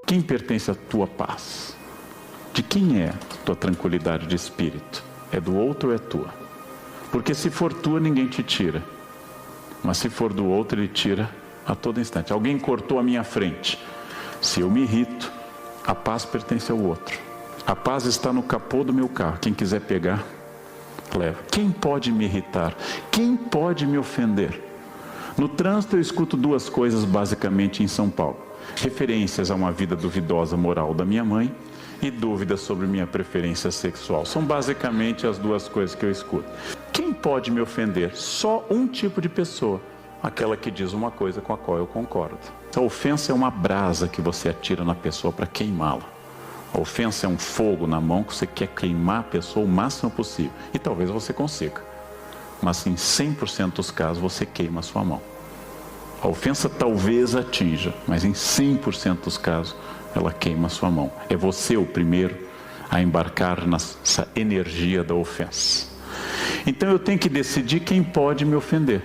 Quem pertence à tua paz? De quem é a tua tranquilidade de espírito? É do outro ou é tua? Porque se for tua, ninguém te tira. Mas se for do outro, ele tira a todo instante. Alguém cortou a minha frente. Se eu me irrito, a paz pertence ao outro. A paz está no capô do meu carro. Quem quiser pegar, leva. Quem pode me irritar? Quem pode me ofender? No trânsito eu escuto duas coisas basicamente em São Paulo. Referências a uma vida duvidosa moral da minha mãe e dúvidas sobre minha preferência sexual. São basicamente as duas coisas que eu escuto. Quem pode me ofender? Só um tipo de pessoa. Aquela que diz uma coisa com a qual eu concordo. A ofensa é uma brasa que você atira na pessoa para queimá-la. A ofensa é um fogo na mão que você quer queimar a pessoa o máximo possível. E talvez você consiga. Mas em 100% dos casos você queima a sua mão. A ofensa talvez atinja, mas em 100% dos casos ela queima a sua mão. É você o primeiro a embarcar nessa energia da ofensa. Então eu tenho que decidir quem pode me ofender.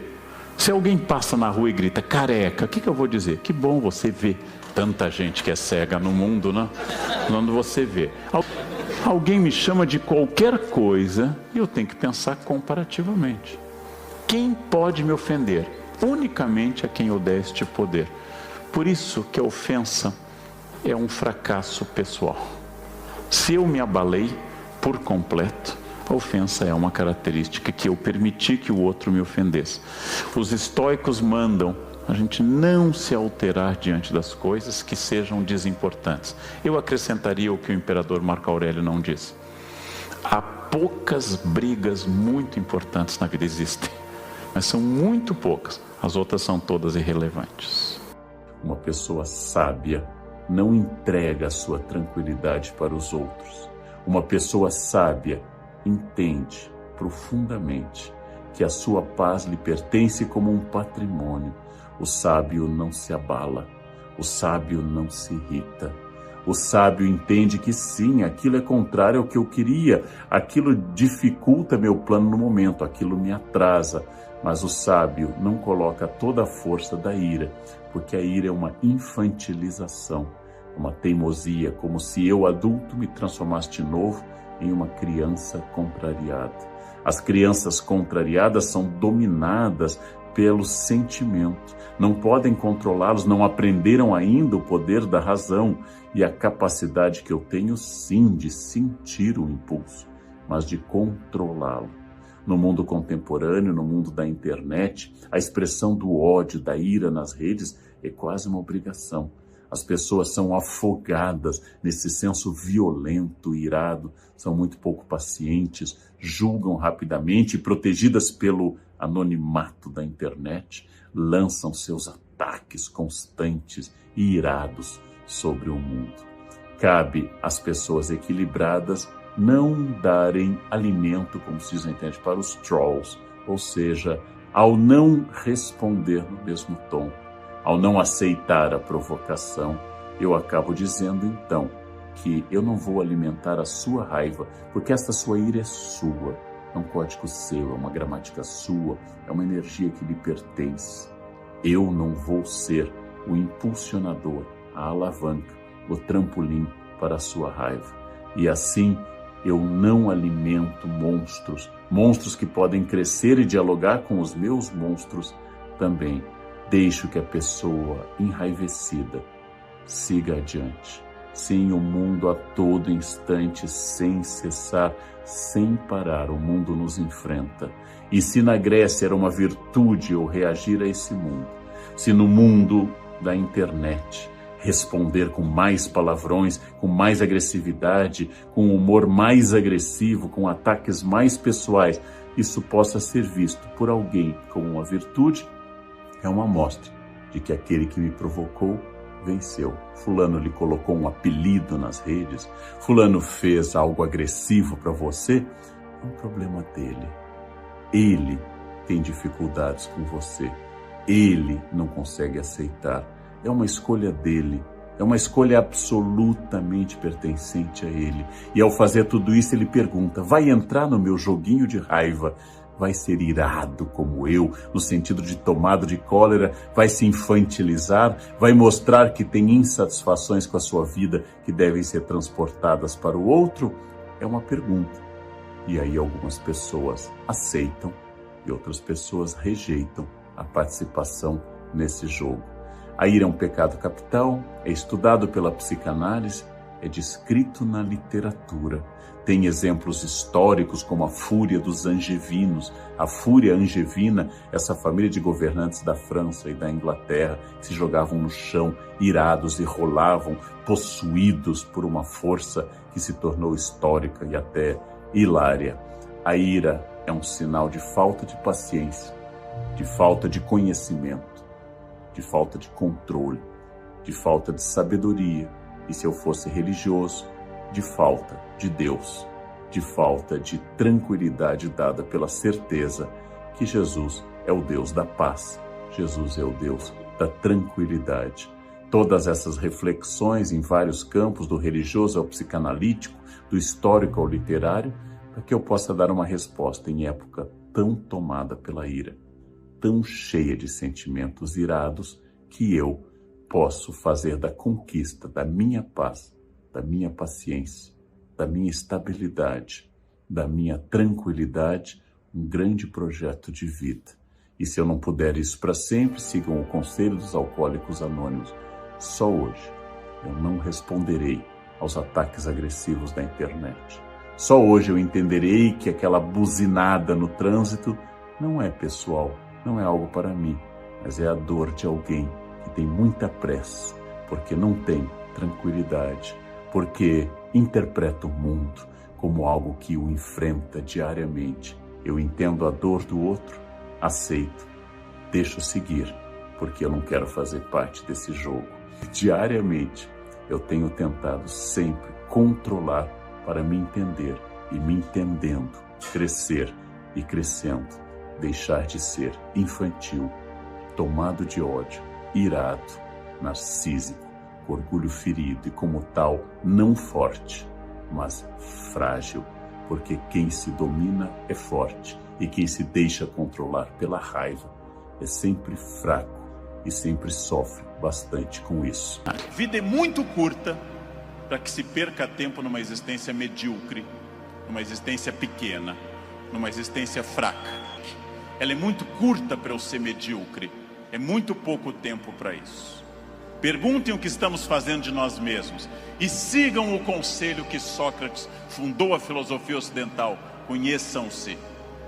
Se alguém passa na rua e grita careca, o que eu vou dizer? Que bom você ver tanta gente que é cega no mundo, né? Quando você vê. Alguém me chama de qualquer coisa e eu tenho que pensar comparativamente. Quem pode me ofender? Unicamente a quem eu der este poder. Por isso que a ofensa é um fracasso pessoal. Se eu me abalei por completo, a ofensa é uma característica que eu permiti que o outro me ofendesse. Os estoicos mandam a gente não se alterar diante das coisas que sejam desimportantes. Eu acrescentaria o que o imperador Marco Aurélio não disse. Há poucas brigas muito importantes na vida, existem, mas são muito poucas. As outras são todas irrelevantes. Uma pessoa sábia não entrega a sua tranquilidade para os outros. Uma pessoa sábia entende profundamente que a sua paz lhe pertence como um patrimônio. O sábio não se abala, o sábio não se irrita. O sábio entende que sim, aquilo é contrário ao que eu queria, aquilo dificulta meu plano no momento, aquilo me atrasa. Mas o sábio não coloca toda a força da ira, porque a ira é uma infantilização, uma teimosia, como se eu, adulto, me transformasse de novo em uma criança contrariada. As crianças contrariadas são dominadas pelo sentimento, não podem controlá-los, não aprenderam ainda o poder da razão e a capacidade que eu tenho sim de sentir o impulso, mas de controlá-lo. No mundo contemporâneo, no mundo da internet, a expressão do ódio, da ira nas redes é quase uma obrigação. As pessoas são afogadas nesse senso violento, irado, são muito pouco pacientes, julgam rapidamente e, protegidas pelo anonimato da internet, lançam seus ataques constantes e irados sobre o mundo. Cabe às pessoas equilibradas não darem alimento, como se diz na internet, para os trolls, ou seja, ao não responder no mesmo tom, ao não aceitar a provocação, eu acabo dizendo então que eu não vou alimentar a sua raiva, porque esta sua ira é sua, é um código seu, é uma gramática sua, é uma energia que lhe pertence. Eu não vou ser o impulsionador, a alavanca, o trampolim para a sua raiva. E assim eu não alimento monstros que podem crescer e dialogar com os meus monstros também. Deixo que a pessoa enraivecida siga adiante. Sim, o mundo a todo instante, sem cessar, sem parar, o mundo nos enfrenta. E se na Grécia era uma virtude eu reagir a esse mundo, se no mundo da internet responder com mais palavrões, com mais agressividade, com um humor mais agressivo, com ataques mais pessoais, isso possa ser visto por alguém como uma virtude, é uma amostra de que aquele que me provocou venceu. Fulano lhe colocou um apelido nas redes, fulano fez algo agressivo para você, é um problema dele. Ele tem dificuldades com você, ele não consegue aceitar, é uma escolha dele, é uma escolha absolutamente pertencente a ele. E ao fazer tudo isso ele pergunta, vai entrar no meu joguinho de raiva? vai ser irado como eu, no sentido de tomado de cólera, vai se infantilizar, vai mostrar que tem insatisfações com a sua vida que devem ser transportadas para o outro? É uma pergunta. E aí algumas pessoas aceitam e outras pessoas rejeitam a participação nesse jogo. A ira é um pecado capital, é estudado pela psicanálise, é descrito na literatura. Tem exemplos históricos como a fúria dos angevinos, a fúria angevina, essa família de governantes da França e da Inglaterra que se jogavam no chão, irados e rolavam, possuídos por uma força que se tornou histórica e até hilária. A ira é um sinal de falta de paciência, de falta de conhecimento, de falta de controle, de falta de sabedoria. E se eu fosse religioso, de falta de Deus, de falta de tranquilidade dada pela certeza que Jesus é o Deus da paz, Jesus é o Deus da tranquilidade. Todas essas reflexões em vários campos, do religioso ao psicanalítico, do histórico ao literário, para que eu possa dar uma resposta em época tão tomada pela ira, tão cheia de sentimentos irados, que eu posso fazer da conquista da minha paz, da minha paciência, da minha estabilidade, da minha tranquilidade, um grande projeto de vida. E se eu não puder isso para sempre, sigam o conselho dos Alcoólicos Anônimos. Só hoje eu não responderei aos ataques agressivos da internet. Só hoje eu entenderei que aquela buzinada no trânsito não é pessoal, não é algo para mim, mas é a dor de alguém que tem muita pressa, porque não tem tranquilidade, porque interpreta o mundo como algo que o enfrenta diariamente. Eu entendo a dor do outro, aceito, deixo seguir, porque eu não quero fazer parte desse jogo. Diariamente eu tenho tentado sempre controlar para me entender e, me entendendo, crescer e crescendo, deixar de ser infantil, tomado de ódio, irado, narcísico, orgulho ferido e, como tal, não forte, mas frágil, porque quem se domina é forte e quem se deixa controlar pela raiva é sempre fraco e sempre sofre bastante com isso. A vida é muito curta para que se perca tempo numa existência medíocre, numa existência pequena, numa existência fraca. Ela é muito curta para eu ser medíocre, é muito pouco tempo para isso. Perguntem o que estamos fazendo de nós mesmos e sigam o conselho que Sócrates fundou a filosofia ocidental: conheçam-se,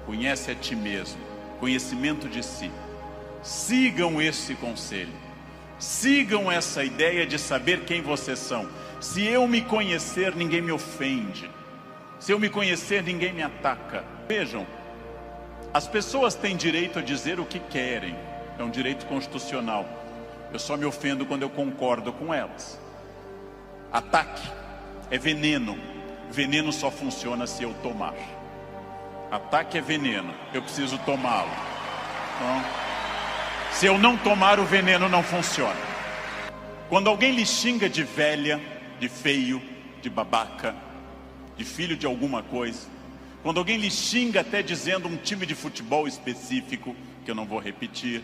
conhece a ti mesmo, conhecimento de si. Sigam esse conselho, sigam essa ideia de saber quem vocês são. Se eu me conhecer, ninguém me ofende. Se eu me conhecer, ninguém me ataca. Vejam, as pessoas têm direito a dizer o que querem, é um direito constitucional. Eu só me ofendo quando eu concordo com elas. Ataque é veneno. Veneno só funciona se eu tomar. Ataque é veneno, eu preciso tomá-lo. Então, se eu não tomar, o veneno não funciona. Quando alguém lhe xinga de velha, de feio, de babaca, de filho de alguma coisa, quando alguém lhe xinga até dizendo um time de futebol específico, que eu não vou repetir,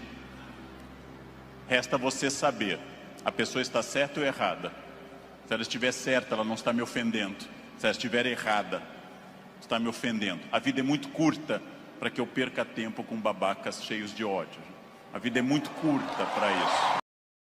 resta você saber, a pessoa está certa ou errada. Se ela estiver certa, ela não está me ofendendo. Se ela estiver errada, está me ofendendo. A vida é muito curta para que eu perca tempo com babacas cheios de ódio. A vida é muito curta para isso.